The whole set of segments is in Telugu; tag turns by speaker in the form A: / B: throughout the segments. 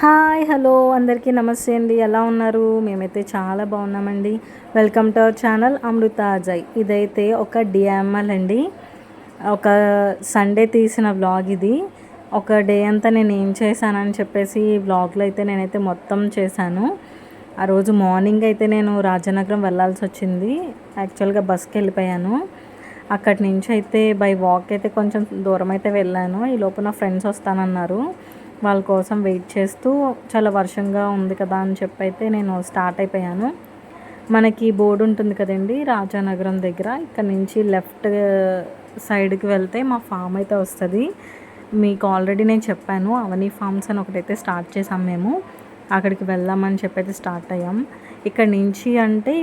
A: హాయ్ హలో అందరికీ నమస్తే అండి. ఎలా ఉన్నారు? మేమైతే చాలా బాగున్నామండి. వెల్కమ్ టు అవర్ ఛానల్ అమృత అజయ్. ఇదైతే ఒక డిఎంఎల్ అండి. ఒక సండే తీసిన వ్లాగ్ ఇది. ఒక డే అంతా నేను ఏం చేశానని చెప్పేసి ఈ వ్లాగ్లో అయితే నేనైతే మొత్తం చేశాను. ఆ రోజు మార్నింగ్ అయితే నేను రాజనగరం వెళ్ళాల్సి వచ్చింది. యాక్చువల్గా బస్కి వెళ్ళిపోయాను. అక్కడి నుంచి అయితే బై వాక్ అయితే కొంచెం దూరం అయితే వెళ్ళాను. ఈ లోపు నా ఫ్రెండ్స్ వస్తానన్నారు. వాళ్ళ కోసం వెయిట్ చేస్తూ చాలా వర్షంగా ఉంది కదా అని చెప్పి అయితే నేను స్టార్ట్ అయిపోయాను. మనకి బోర్డు ఉంటుంది కదండి రాజానగరం దగ్గర. ఇక్కడ నుంచి లెఫ్ట్ సైడ్కి వెళ్తే మా ఫామ్ అయితే వస్తుంది. మీకు ఆల్రెడీ నేను చెప్పాను అవనీ ఫార్మ్స్ అని ఒకటైతే స్టార్ట్ చేసాం మేము. అక్కడికి వెళ్దామని చెప్పి అయితే స్టార్ట్ అయ్యాం. ఇక్కడ నుంచి అంటే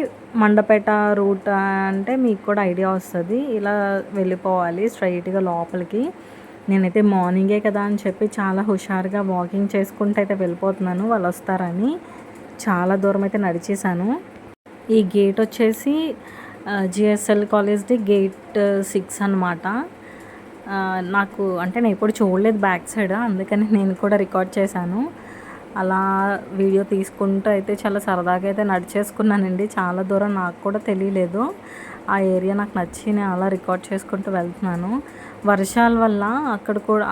A: మండపేట రూట్ అంటే మీకు కూడా ఐడియా వస్తుంది. ఇలా వెళ్ళిపోవాలి స్ట్రైట్గా లోపలికి. నేనైతే మార్నింగే కదా అని చెప్పి చాలా హుషారుగా వాకింగ్ చేసుకుంటూ అయితే వెళ్ళిపోతున్నాను వాళ్ళు వస్తారని. చాలా దూరం అయితే నడిచేసాను. ఈ గేట్ వచ్చేసి జిఎస్ఎల్ కాలేజ్ది గేట్ 6 అనమాట. నాకు అంటే నేను ఎప్పుడు చూడలేదు బ్యాక్ సైడ్, అందుకని నేను కూడా రికార్డ్ చేశాను. అలా వీడియో తీసుకుంటూ అయితే చాలా సరదాగా అయితే నడిచేసుకున్నానండి. చాలా దూరం నాకు కూడా తెలియలేదు. ఆ ఏరియా నాకు నచ్చి నేను అలా రికార్డ్ చేసుకుంటూ వెళ్తున్నాను. వర్షాల వల్ల అక్కడ కూడా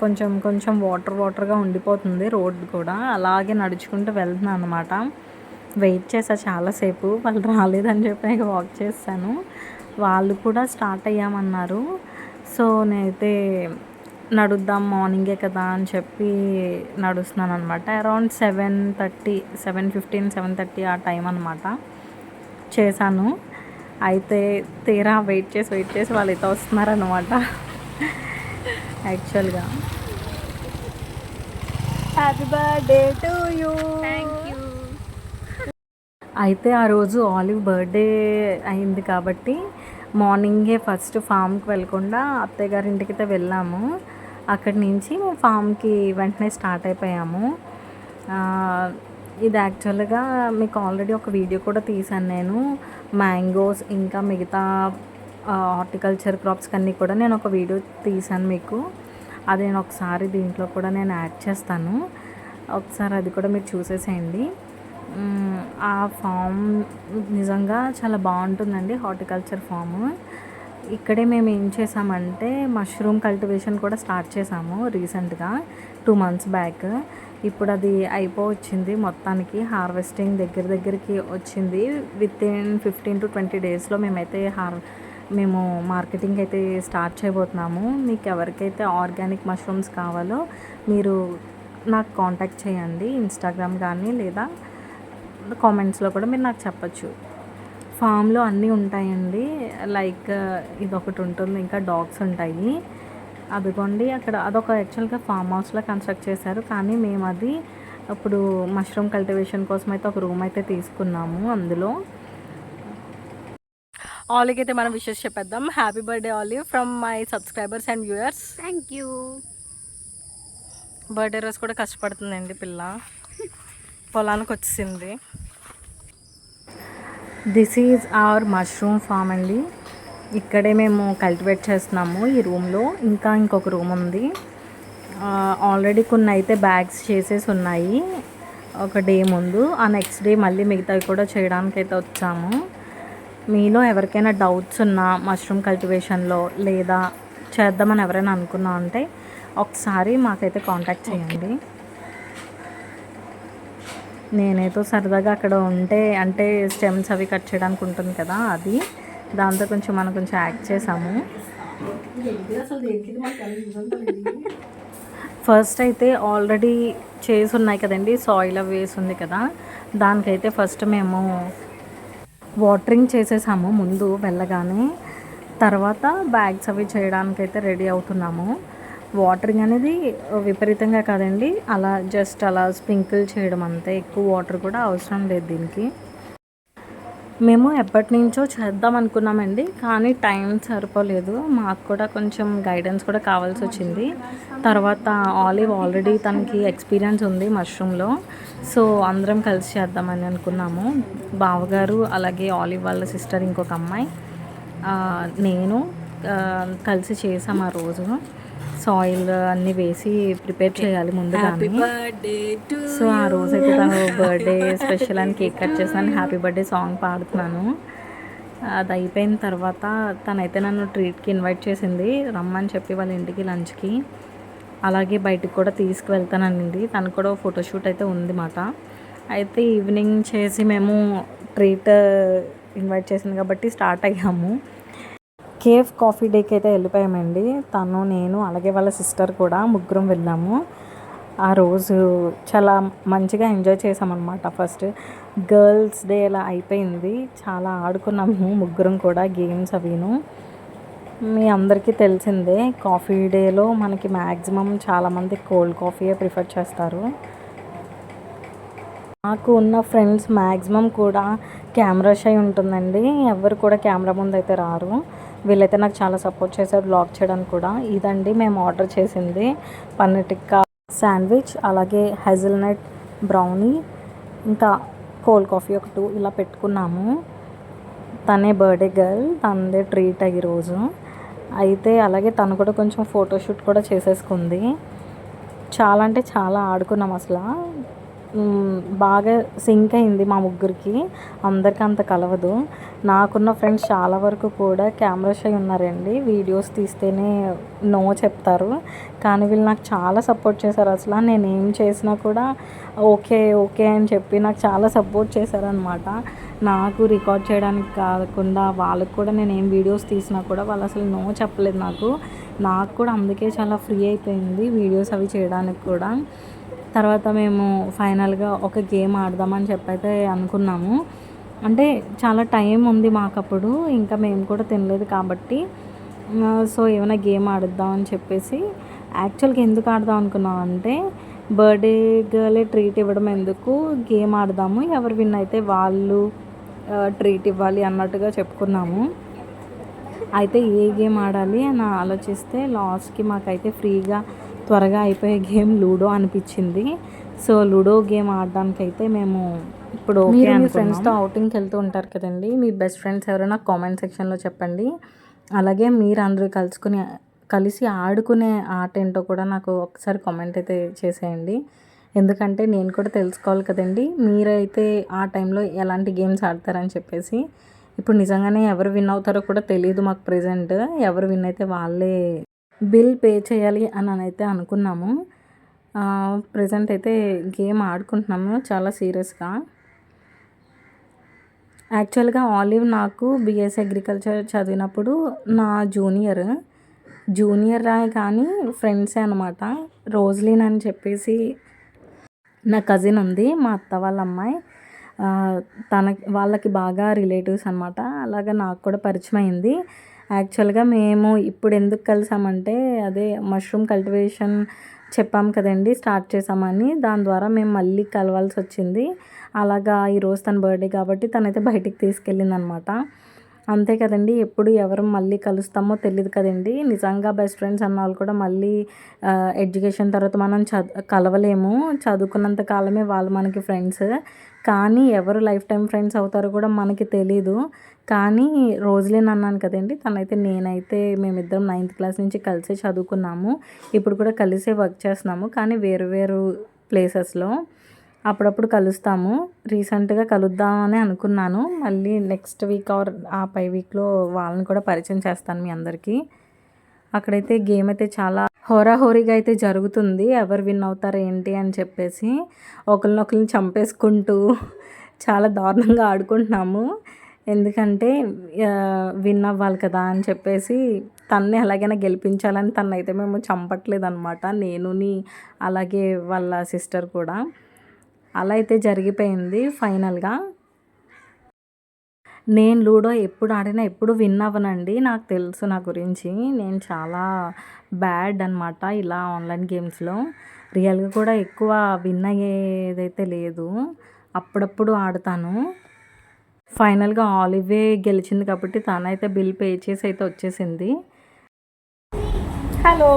A: కొంచెం కొంచెం వాటర్గా ఉండిపోతుంది రోడ్ కూడా. అలాగే నడుచుకుంటూ వెళ్తున్నాను అనమాట. వెయిట్ చేసా చాలాసేపు, వాళ్ళు రాలేదని చెప్పి వాక్ చేస్తాను. వాళ్ళు కూడా స్టార్ట్ అయ్యామన్నారు. సో నేనైతే నడుద్దాం మార్నింగే కదా అని చెప్పి నడుస్తున్నాను అనమాట. అరౌండ్ 7:30, 7:15, 7:30 ఆ టైం అనమాట చేశాను. అయితే తీరా వెయిట్ చేసి వాళ్ళు అయితే వస్తున్నారనమాట. యాక్చువల్గా happy birthday to you.
B: Thank you.
A: అయితే ఆ రోజు ఆలివ్ బర్త్డే అయింది కాబట్టి మార్నింగే ఫస్ట్ ఫామ్కి వెళ్ళకుండా అత్తయ్య గారి ఇంటికి అయితే వెళ్ళాము. అక్కడి నుంచి ఫామ్కి వెంటనే స్టార్ట్ అయిపోయాము. ఇది యాక్చువల్గా మీకు ఆల్రెడీ ఒక వీడియో కూడా తీశాను నేను. మ్యాంగోస్ ఇంకా మిగతా హార్టికల్చర్ క్రాప్స్ అన్నీ కూడా నేను ఒక వీడియో తీశాను మీకు. అది నేను ఒకసారి దీంట్లో కూడా నేను యాడ్ చేస్తాను. ఒకసారి అది కూడా మీరు చూసేసేయండి. ఆ ఫామ్ నిజంగా చాలా బాగుంటుందండి, హార్టికల్చర్ ఫామ్. ఇక్కడే మేము ఏం చేసామంటే మష్రూమ్ కల్టివేషన్ కూడా స్టార్ట్ చేసాము రీసెంట్గా 2 months బ్యాక్. ఇప్పుడు అది అయిపోవచ్చింది మొత్తానికి. హార్వెస్టింగ్ దగ్గరికి వచ్చింది. వితిన్ 15 to 20 డేస్లో మేమైతే మేము మార్కెటింగ్ అయితే స్టార్ట్ చేయబోతున్నాము. మీకు ఎవరికైతే ఆర్గానిక్ మష్రూమ్స్ కావాలో మీరు నాకు కాంటాక్ట్ చేయండి, ఇన్స్టాగ్రామ్ కానీ లేదా కామెంట్స్లో కూడా మీరు నాకు చెప్పచ్చు. ఫామ్లో అన్నీ ఉంటాయండి. లైక్ ఇదొకటి ఉంటుంది, ఇంకా డాగ్స్ ఉంటాయి. అదిగోండి అక్కడ అదొక యాక్చువల్గా ఫామ్ హౌస్లో కన్స్ట్రక్ట్ చేశారు. కానీ మేము అది అప్పుడు మష్రూమ్ కల్టివేషన్ కోసం అయితే ఒక రూమ్ అయితే తీసుకున్నాము. అందులో ఆలీకి అయితే మనం విషెస్ చెప్పేద్దాం. Happy birthday Ali from my subscribers and viewers.
B: Thank you.
A: Birthday రోజు కూడా కష్టపడుతుందండి పిల్ల, పొలానికి వచ్చింది. This is our mushroom farm అండి. ఇక్కడే మేము కల్టివేట్ చేస్తున్నాము ఈ రూమ్లో. ఇంకా ఇంకొక రూమ్ ఉంది. ఆల్రెడీ కొన్ని అయితే బ్యాగ్స్ చేసేసి ఉన్నాయి ఒక డే ముందు. ఆ నెక్స్ట్ డే మళ్ళీ మిగతావి కూడా చేయడానికి అయితే వచ్చాము. మీలో ఎవరికైనా డౌట్స్ ఉన్నా మష్రూమ్ కల్టివేషన్లో లేదా చేద్దామని ఎవరైనా అనుకున్నా అంటే ఒకసారి మాకైతే కాంటాక్ట్ చేయండి. నేనైతే సరదాగా అక్కడ ఉంటే అంటే స్టెమ్స్ అవి కట్ చేయడానికి ఉంటుంది కదా, అది దాంతో మనం కొంచెం యాక్ట్ చేసాము. ఫస్ట్ అయితే ఆల్రెడీ చేసి ఉన్నాయి కదండి, సాయిల్ అవి వేసి ఉంది కదా, దానికైతే ఫస్ట్ మేము వాటరింగ్ చేసేసాము ముందు వెళ్ళగానే. తర్వాత బ్యాగ్స్ అవి చేయడానికైతే రెడీ అవుతున్నాము. వాటరింగ్ అనేది విపరీతంగా కాదండి, అలా జస్ట్ అలా స్ప్రింకిల్ చేయడం అంతే. ఎక్కువ వాటర్ కూడా అవసరం లేదు దీనికి. మేము ఎప్పటి నుంచో చేద్దాం అనుకున్నామండి, కానీ టైం సరిపోలేదు. మాకు కూడా కొంచెం గైడెన్స్ కూడా కావాల్సి వచ్చింది. తర్వాత ఆలివ్ ఆల్రెడీ తనకి ఎక్స్పీరియన్స్ ఉంది మష్రూమ్లో, సో అందరం కలిసి చేద్దామని అనుకున్నాము. బావగారు అలాగే ఆలివ్ వాళ్ళ సిస్టర్ ఇంకొక అమ్మాయి నేను కలిసి చేసాము ఆ రోజు. సాయిల్ అన్నీ వేసి ప్రిపేర్ చేయాలి ముందుగానే. సో ఆ రోజైతే తను బర్త్డే స్పెషల్ అని కేక్ కట్ చేస్తాను, హ్యాపీ బర్త్డే సాంగ్ పాడుతున్నాను. అది అయిపోయిన తర్వాత తనైతే నన్ను ట్రీట్కి ఇన్వైట్ చేసింది, రమ్మని చెప్పి వాళ్ళ ఇంటికి లంచ్కి. అలాగే బయటికి కూడా తీసుకువెళ్తానండి. తను కూడా ఫోటోషూట్ అయితే ఉంది మాట. అయితే ఈవినింగ్ చేసి మేము ట్రీట్ ఇన్వైట్ చేసింది కాబట్టి స్టార్ట్ అయ్యాము. కేఫ్ కాఫీ డేకి అయితే వెళ్ళిపోయామండి. తను, నేను, అలాగే వాళ్ళ సిస్టర్ కూడా ముగ్గురం వెళ్ళాము. ఆ రోజు చాలా మంచిగా ఎంజాయ్ చేసామన్నమాట. ఫస్ట్ గర్ల్స్ డే అలా అయిపోయింది, చాలా ఆడుకున్నాము ముగ్గురం కూడా గేమ్స్ అవిను. మీ అందరికీ తెలిసిందే కాఫీ డేలో మనకి మ్యాక్సిమం చాలామంది కోల్డ్ కాఫీయే ప్రిఫర్ చేస్తారు. నాకు ఉన్న ఫ్రెండ్స్ మ్యాక్సిమం కూడా కెమెరా షై ఉంటుందండి, ఎవరు కూడా కెమెరా ముందు అయితే రారు. వీళ్ళైతే నాకు చాలా సపోర్ట్ చేశారు బ్లాగ్ చేయడానికి కూడా. ఇదండి మేము ఆర్డర్ చేసింది, పన్నీర్ టిక్కా శాండ్విచ్, అలాగే హెజల్నట్ బ్రౌనీ, ఇంకా కోల్డ్ కాఫీ ఒక 2 ఇలా పెట్టుకున్నాము. తనే బర్త్డే గర్ల్, తనదే ట్రీట్ ఈరోజు అయితే. అలాగే తను కూడా కొంచెం ఫోటోషూట్ కూడా చేసేసుకుంది. చాలా అంటే చాలా ఆడుకున్నాం అసలు. బాగా సింక్ అయింది మా ముగ్గురికి, అందరికీ అంత కలవదు. నాకున్న ఫ్రెండ్స్ చాలా వరకు కూడా కెమెరా షై ఉన్నారండి, వీడియోస్ తీస్తేనే నో చెప్తారు. కానీ వీళ్ళు నాకు చాలా సపోర్ట్ చేశారు. అసలు నేను ఏం చేసినా కూడా ఓకే ఓకే అని చెప్పి నాకు చాలా సపోర్ట్ చేశారనమాట. నాకు రికార్డ్ చేయడానికి కాకుండా వాళ్ళకు కూడా నేను ఏం వీడియోస్ తీసినా కూడా వాళ్ళు అసలు నో చెప్పలేదు నాకు కూడా అందుకే చాలా ఫ్రీ అయిపోయింది వీడియోస్ అవి చేయడానికి కూడా. తర్వాత మేము ఫైనల్గా ఒక గేమ్ ఆడదామని చెప్పైతే అనుకున్నాము. అంటే చాలా టైం ఉంది మాకప్పుడు, ఇంకా మేము కూడా తినలేదు కాబట్టి సో ఏమైనా గేమ్ ఆడుద్దాం అని చెప్పేసి. యాక్చువల్గా ఎందుకు ఆడదాం అనుకున్నాం అంటే, బర్త్డే గర్లే ట్రీట్ ఇవ్వడం ఎందుకు, గేమ్ ఆడదాము, ఎవరు విన్ అయితే వాళ్ళు ట్రీట్ ఇవ్వాలి అన్నట్టుగా చెప్పుకున్నాము. అయితే ఏ గేమ్ ఆడాలి అని ఆలోచిస్తే లాస్ట్కి మాకైతే ఫ్రీగా త్వరగా అయిపోయే గేమ్ లూడో అనిపించింది. సో లూడో గేమ్ ఆడడానికి అయితే మేము ఇప్పుడు ఓకే మీ ఫ్రెండ్స్తో అవుటింగ్కి వెళ్తూ ఉంటారు కదండి, మీ బెస్ట్ ఫ్రెండ్స్ ఎవరైనా కామెంట్ సెక్షన్లో చెప్పండి. అలాగే మీరు అందరూ కలిసి ఆడుకునే ఆట ఏంటో కూడా నాకు ఒకసారి కామెంట్ అయితే చేసేయండి. ఎందుకంటే నేను కూడా తెలుసుకోవాలి కదండి, మీరైతే ఆ టైంలో ఎలాంటి గేమ్స్ ఆడతారని చెప్పేసి. ఇప్పుడు నిజంగానే ఎవరు విన్ అవుతారో కూడా తెలియదు మాకు ప్రెజెంట్. ఎవరు విన్ అయితే వాళ్ళే బిల్ పే చేయాలి అని అయితే అనుకున్నాము. ప్రెజెంట్ అయితే గేమ్ ఆడుకుంటున్నాము చాలా సీరియస్గా. యాక్చువల్గా ఆలివ్ నాకు బిఎస్సీ అగ్రికల్చర్ చదివినప్పుడు నా జూనియర్ కానీ ఫ్రెండ్సే అనమాట. రోజ్లీన్ అని చెప్పేసి నా కజిన్ ఉంది, మా అత్త వాళ్ళ అమ్మాయి. వాళ్ళకి బాగా రిలేటివ్స్ అనమాట. అలాగా నాకు కూడా పరిచయం అయింది. యాక్చువల్గా మేము ఇప్పుడు ఎందుకు కలిసామంటే, అదే మష్రూమ్ కల్టివేషన్ చెప్పాం కదండి, స్టార్ట్ చేసామని. దాని ద్వారా మేము మళ్ళీ కలవాల్సి వచ్చింది. అలాగా ఈరోజు తన బర్త్డే కాబట్టి తనైతే బయటికి తీసుకెళ్ళింది అనమాట. అంతే కదండి, ఎప్పుడు ఎవరు మళ్ళీ కలుస్తామో తెలియదు కదండి. నిజంగా బెస్ట్ ఫ్రెండ్స్ అన్న వాళ్ళు కూడా మళ్ళీ ఎడ్యుకేషన్ తర్వాత మనం కలవలేము. చదువుకున్నంత కాలమే వాళ్ళు మనకి ఫ్రెండ్స్, కానీ ఎవరు లైఫ్ టైం ఫ్రెండ్స్ అవుతారో కూడా మనకి తెలీదు. కానీ రోజులేని అన్నాను కదండి, తనైతే నేనైతే మేమిద్దరం 9th క్లాస్ నుంచి కలిసే చదువుకున్నాము. ఇప్పుడు కూడా కలిసే వర్క్ చేస్తున్నాము, కానీ వేరు ప్లేసెస్లో. అప్పుడప్పుడు కలుస్తాము. రీసెంట్గా కలుద్దామని అనుకున్నాను. మళ్ళీ నెక్స్ట్ వీక్ ఆర్ ఆ పై వీక్లో వాళ్ళని కూడా పరిచయం చేస్తాను మీ అందరికీ. అక్కడైతే గేమ్ అయితే చాలా హోరాహోరీగా అయితే జరుగుతుంది, ఎవరు విన్ అవుతారు ఏంటి అని చెప్పేసి. ఒకరినొకరిని చంపేసుకుంటూ చాలా దారుణంగా ఆడుకుంటున్నాము. ఎందుకంటే విన్ అవ్వాలి కదా అని చెప్పేసి, తన్నే ఎలాగైనా గెలిపించాలని తనైతే మేము చంపట్లేదు అనమాట, నేనుని అలాగే వాళ్ళ సిస్టర్ కూడా. అలా అయితే జరిగిపోయింది ఫైనల్గా. నేను లూడో ఎప్పుడు ఆడినా ఎప్పుడు విన్ అవ్వనండి, నాకు తెలుసు నా గురించి. నేను చాలా బ్యాడ్ అనమాట ఇలా ఆన్లైన్ గేమ్స్లో. రియల్గా కూడా ఎక్కువ విన్ అయ్యేదైతే లేదు, అప్పుడప్పుడు ఆడతాను. ఫైనల్గా ఆలివే గెలిచింది కాబట్టి తనైతే బిల్ పే చేసి అయితే వచ్చేసింది. హలో.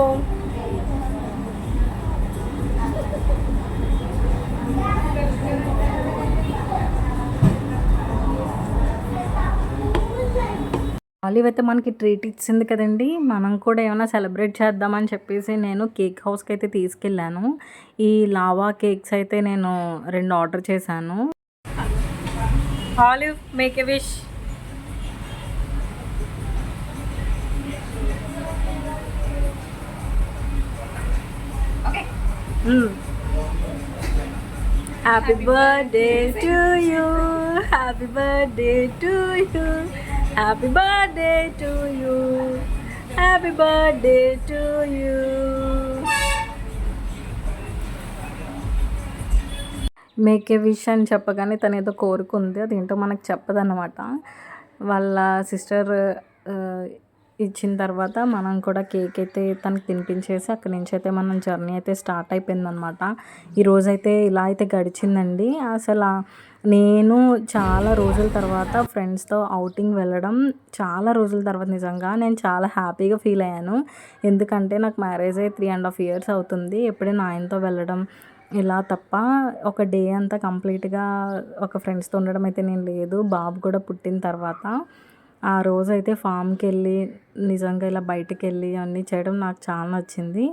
A: ఆలివ్ అయితే మనకి ట్రీట్ ఇచ్చింది కదండి, మనం కూడా ఏమైనా సెలబ్రేట్ చేద్దామని చెప్పేసి నేను కేక్ హౌస్కి అయితే తీసుకెళ్ళాను. ఈ లావా కేక్స్ అయితే నేను 2 ఆర్డర్ చేశాను. Olive make a wish. Happy birthday to you, happy birthday to you, happy birthday to you, happy birthday to you. Make a wish అని చెప్పగానే తను ఏదో కోరుకుంది, అదేంటో మనకు చెప్పదన్నమాట. వాళ్ళ సిస్టర్ ఇచ్చిన తర్వాత మనం కూడా కేక్ అయితే తనకి తినిపించేసి అక్కడి నుంచి అయితే మనం జర్నీ అయితే స్టార్ట్ అయిపోయిందనమాట. ఈరోజైతే ఇలా అయితే గడిచిందండి. అసలు నేను చాలా రోజుల తర్వాత ఫ్రెండ్స్తో ఔటింగ్ వెళ్ళడం, చాలా రోజుల తర్వాత నిజంగా నేను చాలా హ్యాపీగా ఫీల్ అయ్యాను. ఎందుకంటే నాకు మ్యారేజ్ అయ్యి 3.5 years అవుతుంది. ఎప్పుడైనా ఆయనతో వెళ్ళడం ఇలా తప్ప ఒక డే అంతా కంప్లీట్గా ఒక ఫ్రెండ్స్తో ఉండడం అయితే నేను లేదు. బాబు కూడా పుట్టిన తర్వాత ఆ రోజైతే ఫామ్కి వెళ్ళి నిజంగా ఇలా బయటికి వెళ్ళి అన్నీ చేయడం నాకు చాలా నచ్చింది.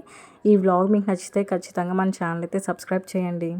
A: ఈ వ్లాగ్ మీకు నచ్చితే ఖచ్చితంగా మన ఛానల్ అయితే సబ్స్క్రైబ్ చేయండి.